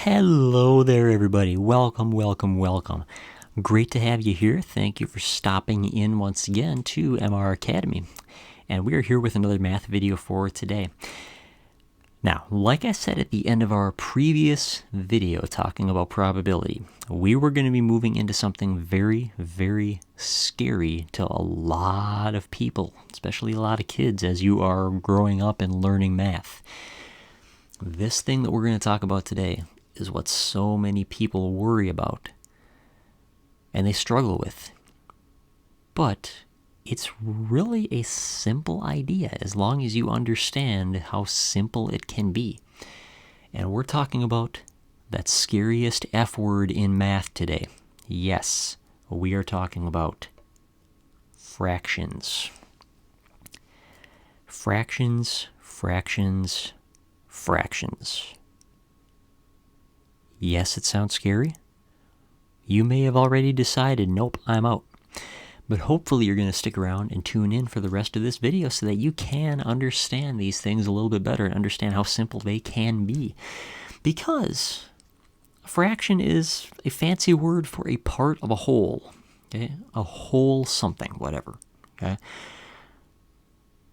Hello there, everybody. Welcome, welcome, welcome. Great to have you here. Thank you for stopping in once again to MR Academy. And we are here with another math video for today. Now, like I said at the end of our previous video talking about probability, we were going to be moving into something very, very scary to a lot of people, especially a lot of kids as you are growing up and learning math. This thing that we're going to talk about today is what so many people worry about and they struggle with. But it's really a simple idea as long as you understand how simple it can be. And we're talking about that scariest F word in math today. Yes, we are talking about fractions. Fractions, fractions, fractions. Yes, it sounds scary. You may have already decided, nope, I'm out. But hopefully you're going to stick around and tune in for the rest of this video so that you can understand these things a little bit better and understand how simple they can be. Because a fraction is a fancy word for a part of a whole. Okay? A whole something, whatever. Okay?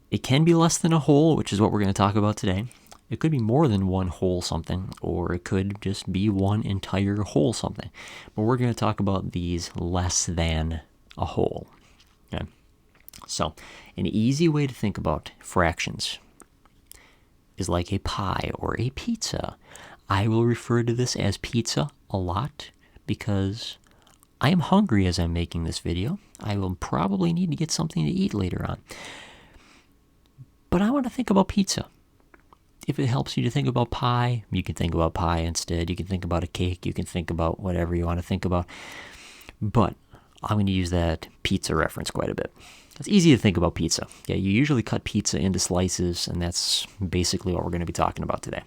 It can be less than a whole, which is what we're going to talk about today. It could be more than one whole something, or it could just be one entire whole something. But we're going to talk about these less than a whole. Okay? So, an easy way to think about fractions is like a pie or a pizza. I will refer to this as pizza a lot because I am hungry as I'm making this video. I will probably need to get something to eat later on. But I want to think about pizza. If it helps you to think about pie, you can think about pie instead. You can think about a cake. You can think about whatever you want to think about. But I'm going to use that pizza reference quite a bit. It's easy to think about pizza. Yeah, you usually cut pizza into slices, and that's basically what we're going to be talking about today.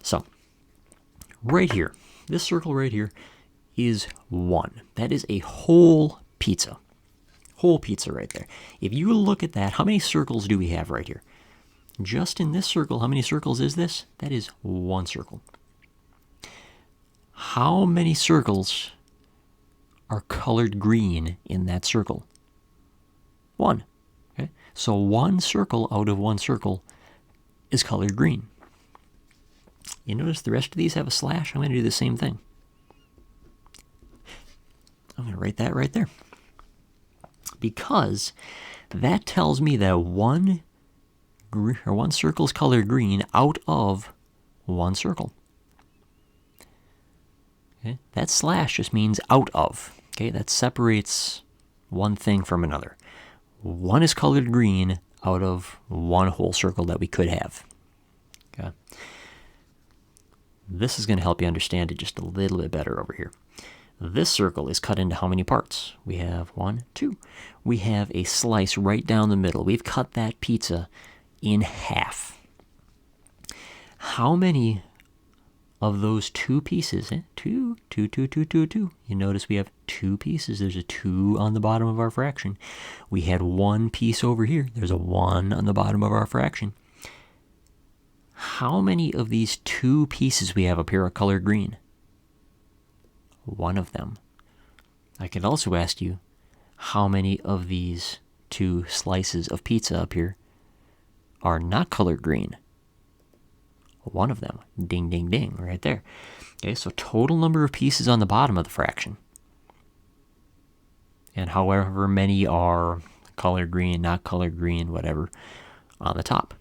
So, right here, this circle right here is 1. That is a whole pizza. Whole pizza right there. If you look at that, how many circles do we have right here? Just in this circle, how many circles is this? That is 1 circle. How many circles are colored green in that circle? 1. Okay? So 1 circle out of 1 circle is colored green. You notice the rest of these have a slash? I'm going to do the same thing. I'm going to write that right there. Because that tells me that one circle is colored green out of 1 circle. Okay? That slash just means out of. Okay, that separates one thing from another. 1 is colored green out of 1 whole circle that we could have. Okay. This is going to help you understand it just a little bit better over here. This circle is cut into how many parts? We have 1, 2. We have a slice right down the middle. We've cut that pizza in half. How many of those 2 pieces? 2. You notice we have 2 pieces. There's a 2 on the bottom of our fraction. We had 1 piece over here. There's a 1 on the bottom of our fraction. How many of these 2 pieces we have up here are colored green? 1 of them. I could also ask you, how many of these 2 slices of pizza up here are not colored green? 1 of them. Ding, ding, ding, right there. Okay, so total number of pieces on the bottom of the fraction. And however many are colored green, not colored green, whatever, on the top.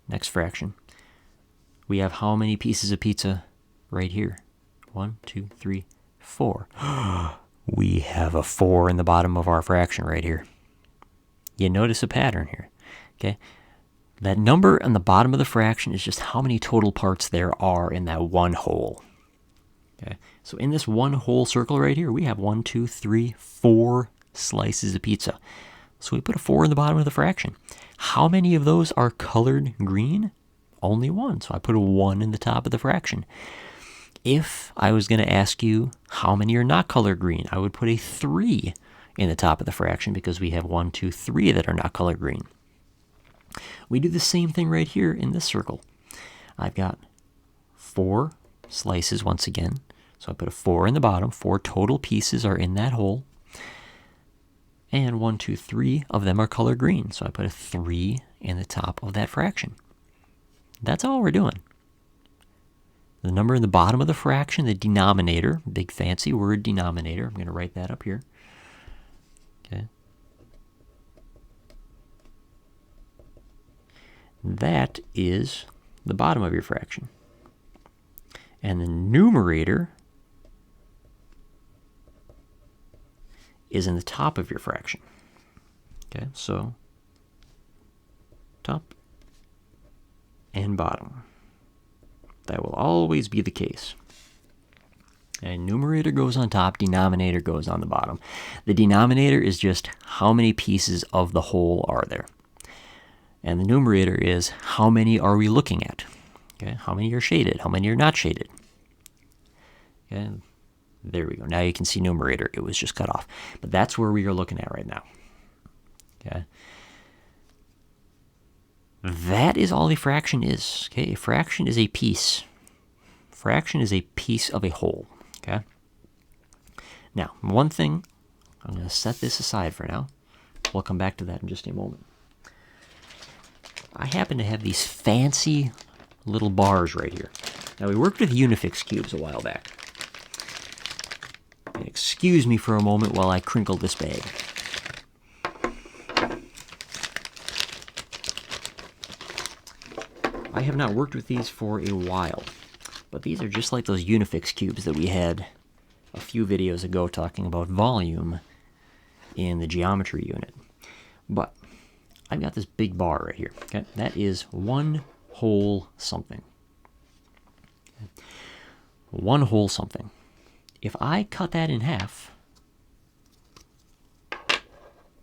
Next fraction. We have how many pieces of pizza right here? 1, 2, 3, 4. We have a 4 in the bottom of our fraction right here. You notice a pattern here. Okay? That number on the bottom of the fraction is just how many total parts there are in that 1 whole. Okay? So in this 1 whole circle right here, we have 1, 2, 3, 4 slices of pizza. So we put a 4 in the bottom of the fraction. How many of those are colored green? Only 1. So I put a 1 in the top of the fraction. If I was going to ask you how many are not colored green, I would put a 3 in the top of the fraction because we have 1, 2, 3 that are not colored green. We do the same thing right here in this circle. I've got 4 slices once again. So I put a 4 in the bottom. 4 total pieces are in that hole. And 1, 2, 3 of them are color green. So I put a 3 in the top of that fraction. That's all we're doing. The number in the bottom of the fraction, the denominator, big fancy word denominator. I'm going to write that up here. Okay. That is the bottom of your fraction. And the numerator is in the top of your fraction. Okay, so top and bottom. That will always be the case. And numerator goes on top, denominator goes on the bottom. The denominator is just how many pieces of the whole are there. And the numerator is how many are we looking at. Okay, how many are shaded, how many are not shaded. Okay, there we go. Now you can see numerator. It was just cut off. But that's where we are looking at right now. Okay. That is all a fraction is. Okay, a fraction is a piece. Fraction is a piece of a whole. Okay. Now, one thing, I'm going to set this aside for now. We'll come back to that in just a moment. I happen to have these fancy little bars right here. Now, we worked with Unifix cubes a while back. And excuse me for a moment while I crinkle this bag. I have not worked with these for a while, but these are just like those Unifix cubes that we had a few videos ago talking about volume in the geometry unit. But I've got this big bar right here. Okay, that is one whole something. Okay. One whole something. If I cut that in half,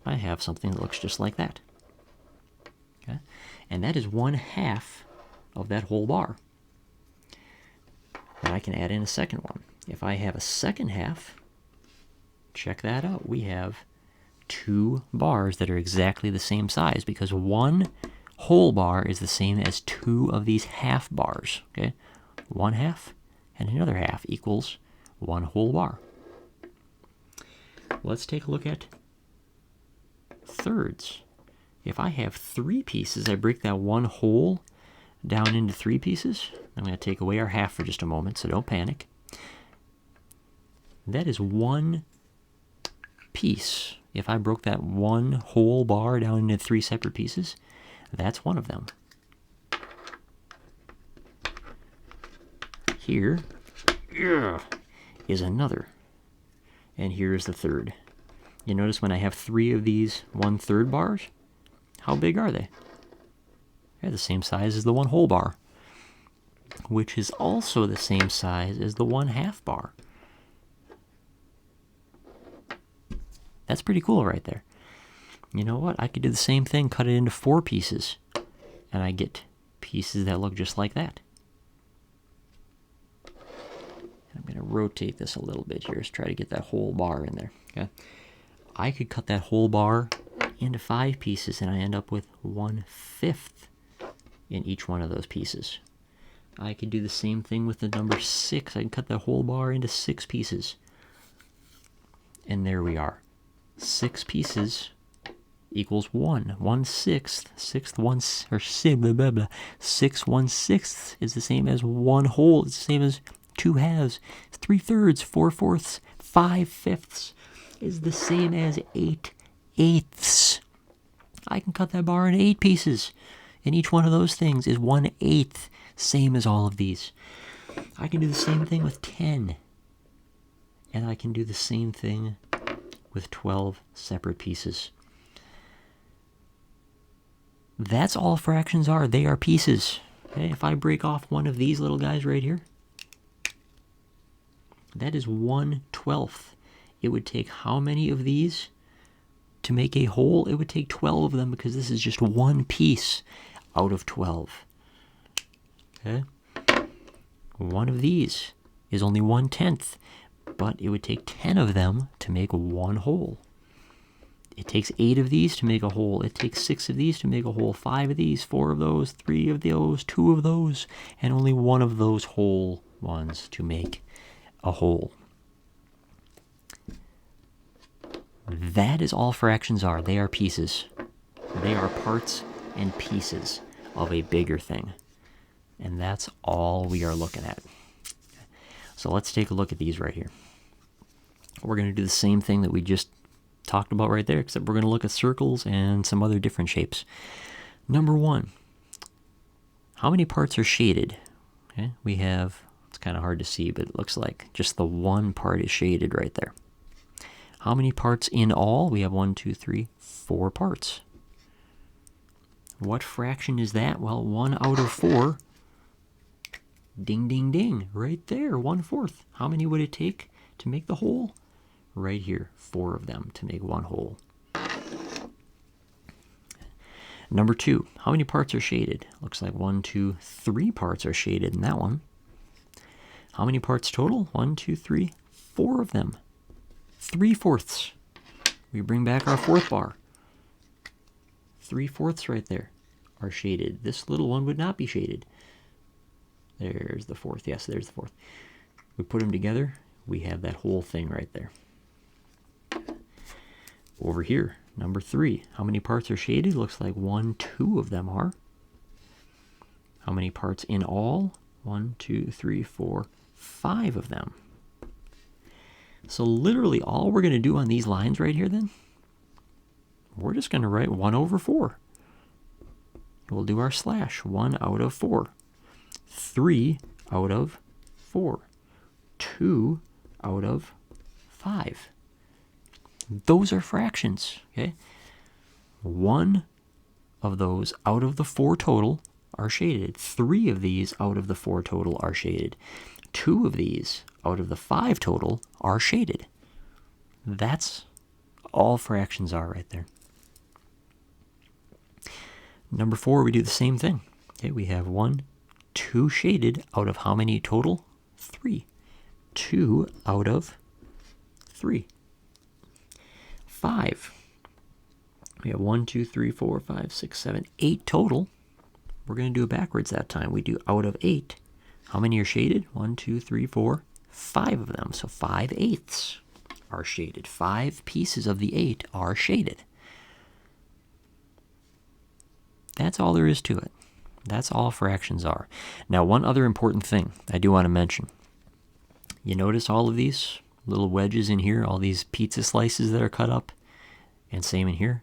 I have something that looks just like that. Okay, and that is 1/2 of that whole bar. And I can add in a second one. If I have a second half, check that out. We have 2 bars that are exactly the same size because one whole bar is the same as 2 of these half bars. Okay, 1/2 and another half equals 1 whole bar. Let's take a look at thirds. If I have 3 pieces, I break that 1 whole down into 3 pieces. I'm going to take away our half for just a moment, so don't panic. That is 1 piece. If I broke that 1 whole bar down into 3 separate pieces, that's one of them. Here is another. And here is the third. You notice when I have 3 of these 1/3 bars, how big are they? They're the same size as the 1 whole bar, which is also the same size as the 1/2 bar. That's pretty cool right there. You know what? I could do the same thing, cut it into 4 pieces, and I get pieces that look just like that. I'm going to rotate this a little bit here to try to get that whole bar in there. Okay, I could cut that whole bar into 5 pieces, and I end up with 1/5 in each one of those pieces. I could do the same thing with the number 6. I can cut the whole bar into 6 pieces. And there we are. 6 pieces equals 1. 1/6. 6 1/6 is the same as 1 whole. It's the same as 2 halves. 3/3, 4/4, 5/5 is the same as 8/8. I can cut that bar into 8 pieces. And each one of those things is 1/8, same as all of these. I can do the same thing with 10. And I can do the same thing with 12 separate pieces. That's all fractions are. They are pieces. Okay, if I break off one of these little guys right here, that is 1/12. It would take how many of these to make a whole? It would take 12 of them because this is just one piece out of 12. Okay? One of these is only 1/10, but it would take 10 of them to make one whole. It takes 8 of these to make a whole. It takes 6 of these to make a whole. 5 of these, 4 of those, 3 of those, 2 of those, and only 1 of those whole ones to make a whole. That is all fractions are. They are pieces. They are parts and pieces of a bigger thing. And that's all we are looking at. So let's take a look at these right here. We're going to do the same thing that we just talked about right there, except we're going to look at circles and some other different shapes. Number 1, how many parts are shaded? Okay, we have, it's kind of hard to see, but it looks like just the one part is shaded right there. How many parts in all? We have 1, 2, 3, 4 parts. What fraction is that? Well, 1 out of 4. Ding, ding, ding. Right there, 1/4. How many would it take to make the whole? Right here, 4 of them to make one whole. Number 2, how many parts are shaded? Looks like 1, 2, 3 parts are shaded in that one. How many parts total? 1, 2, 3, 4 of them. 3/4. We bring back our 4th bar. 3/4 right there are shaded. This little one would not be shaded. There's the 4th. Yes, there's the 4th. We put them together, we have that whole thing right there. Over here, number 3. How many parts are shaded? Looks like 1, 2 of them are. How many parts in all? 1, 2, 3, 4, 5 of them. So literally all we're going to do on these lines right here then, we're just going to write 1/4. We'll do our slash. 1 out of 4. 3 out of 4. 2 out of 5. Those are fractions, okay? 1 of those out of the 4 total are shaded. 3 of these out of the 4 total are shaded. 2 of these out of the 5 total are shaded. That's all fractions are right there. Number 4, we do the same thing. Okay, we have 1, 2 shaded out of how many total? 3. 2 out of 3. 5. We have 1, 2, 3, 4, 5, 6, 7, 8 total. We're going to do it backwards that time. We do out of 8. How many are shaded? 1, 2, 3, 4, 5 of them. So 5/8 are shaded. 5 pieces of the 8 are shaded. That's all there is to it. That's all fractions are. Now, one other important thing I do want to mention. You notice all of these little wedges in here, all these pizza slices that are cut up, and same in here.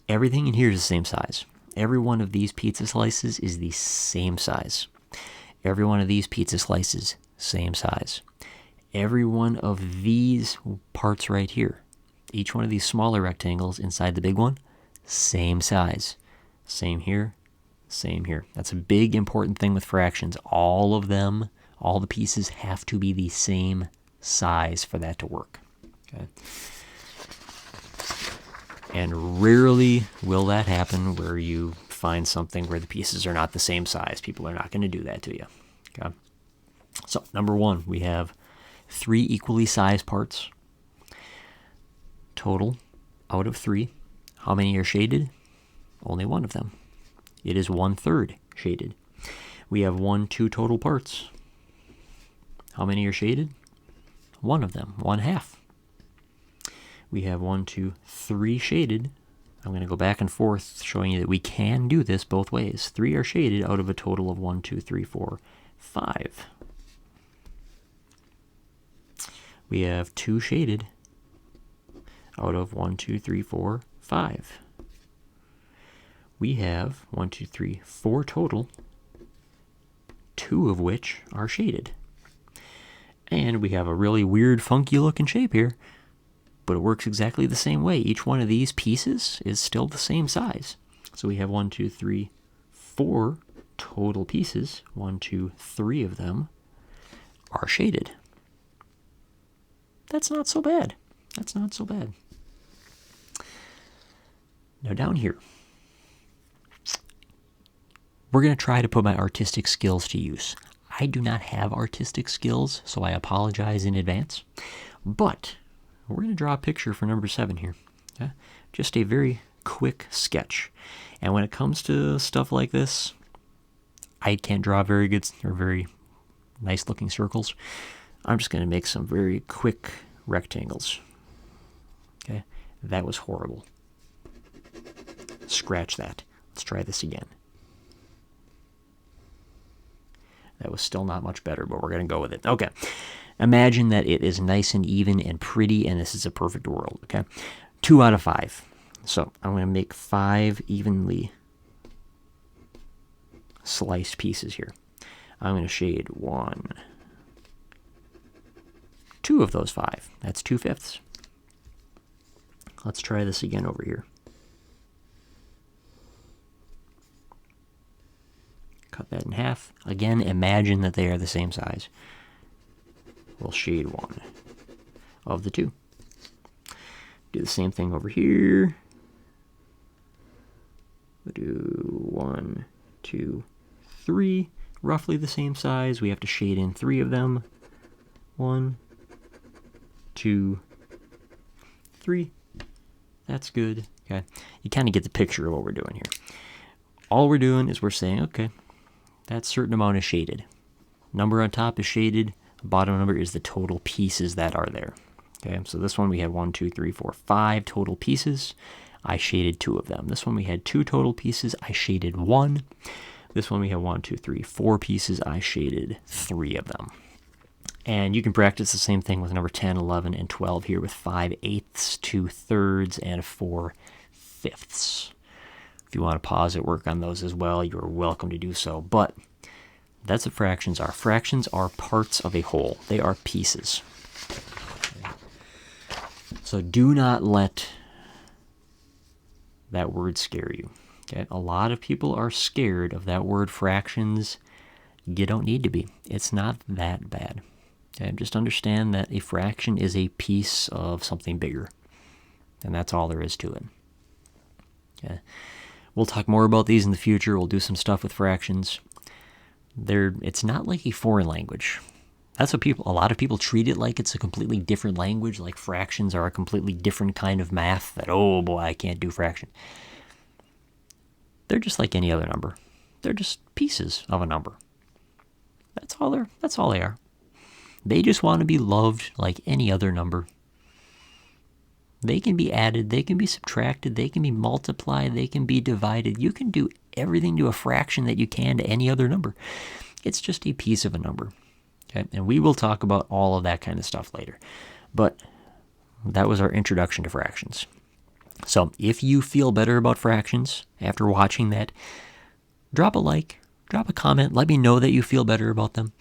Everything in here is the same size. Every one of these pizza slices is the same size. Every one of these pizza slices, same size. Every one of these parts right here, each one of these smaller rectangles inside the big one, same size. Same here, same here. That's a big important thing with fractions. All of them, all the pieces have to be the same size for that to work. Okay. And rarely will that happen where you find something where the pieces are not the same size. People are not going to do that to you. Okay. So, number 1, we have 3 equally sized parts. Total out of 3. How many are shaded? Only 1 of them. It is 1/3 shaded. We have 1, 2 total parts. How many are shaded? 1 of them, 1/2. We have 1, 2, 3 shaded. I'm going to go back and forth showing you that we can do this both ways. 3 are shaded out of a total of 1, 2, 3, 4, 5. We have 2 shaded out of 1, 2, 3, 4, 5. We have 1, 2, 3, 4 total, 2 of which are shaded. And we have a really weird, funky looking shape here, but it works exactly the same way. Each one of these pieces is still the same size. So we have 1, 2, 3, 4 total pieces. 1, 2, 3 of them are shaded. That's not so bad. That's not so bad. Now down here, we're going to try to put my artistic skills to use. I do not have artistic skills, so I apologize in advance. But we're going to draw a picture for number 7 here. Okay? Just a very quick sketch. And when it comes to stuff like this, I can't draw very good or very nice looking circles. I'm just going to make some very quick rectangles. Okay, that was horrible. Scratch that. Let's try this again. That was still not much better, but we're going to go with it. Okay, imagine that it is nice and even and pretty, and this is a perfect world. Okay, 2 out of 5. So I'm going to make 5 evenly sliced pieces here. I'm going to shade 1, 2 of those 5. That's 2/5. Let's try this again over here. Cut that in half. Again, imagine that they are the same size. We'll shade 1 of the 2. Do the same thing over here. We'll do 1, 2, 3. Roughly the same size. We have to shade in 3 of them. 1, 2, 3. That's good. Okay. You kind of get the picture of what we're doing here. All we're doing is we're saying, okay, that certain amount is shaded. Number on top is shaded. Bottom number is the total pieces that are there. Okay, so this one we had 1, 2, 3, 4, 5 total pieces. I shaded 2 of them. This one we had 2 total pieces. I shaded 1. This one we had 1, 2, 3, 4 pieces. I shaded 3 of them. And you can practice the same thing with number 10, 11, and 12 here with 5/8, 2/3, and 4/5. If you want to pause it, work on those as well, you're welcome to do so. But that's what fractions are. Fractions are parts of a whole. They are pieces. So do not let that word scare you. Okay? A lot of people are scared of that word fractions. You don't need to be. It's not that bad. Okay? Just understand that a fraction is a piece of something bigger. And that's all there is to it. Okay? We'll talk more about these in the future. We'll do some stuff with fractions. It's not like a foreign language. That's what a lot of people treat it like it's a completely different language, like fractions are a completely different kind of math, that, oh boy, I can't do fraction. They're just like any other number. They're just pieces of a number. That's all they are. They just want to be loved like any other number. They can be added, they can be subtracted, they can be multiplied, they can be divided. You can do everything to a fraction that you can to any other number. It's just a piece of a number. Okay? And we will talk about all of that kind of stuff later. But that was our introduction to fractions. So if you feel better about fractions after watching that, drop a like, drop a comment, let me know that you feel better about them.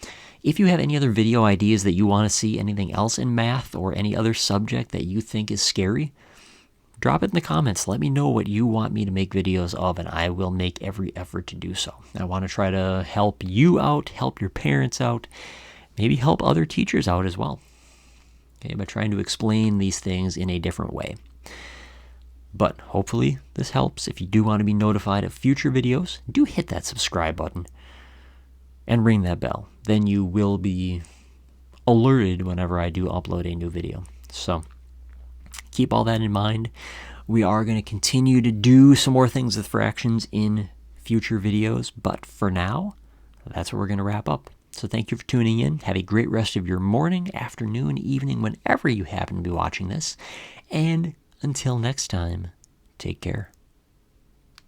If you have any other video ideas that you want to see, anything else in math or any other subject that you think is scary, drop it in the comments. Let me know what you want me to make videos of, and I will make every effort to do so. I want to try to help you out, help your parents out, maybe help other teachers out as well, okay, by trying to explain these things in a different way. But hopefully this helps. If you do want to be notified of future videos, do hit that subscribe button and ring that bell. Then you will be alerted whenever I do upload a new video. So keep all that in mind. We are going to continue to do some more things with fractions in future videos, but for now, that's where we're going to wrap up. So thank you for tuning in. Have a great rest of your morning, afternoon, evening, whenever you happen to be watching this. And until next time, take care.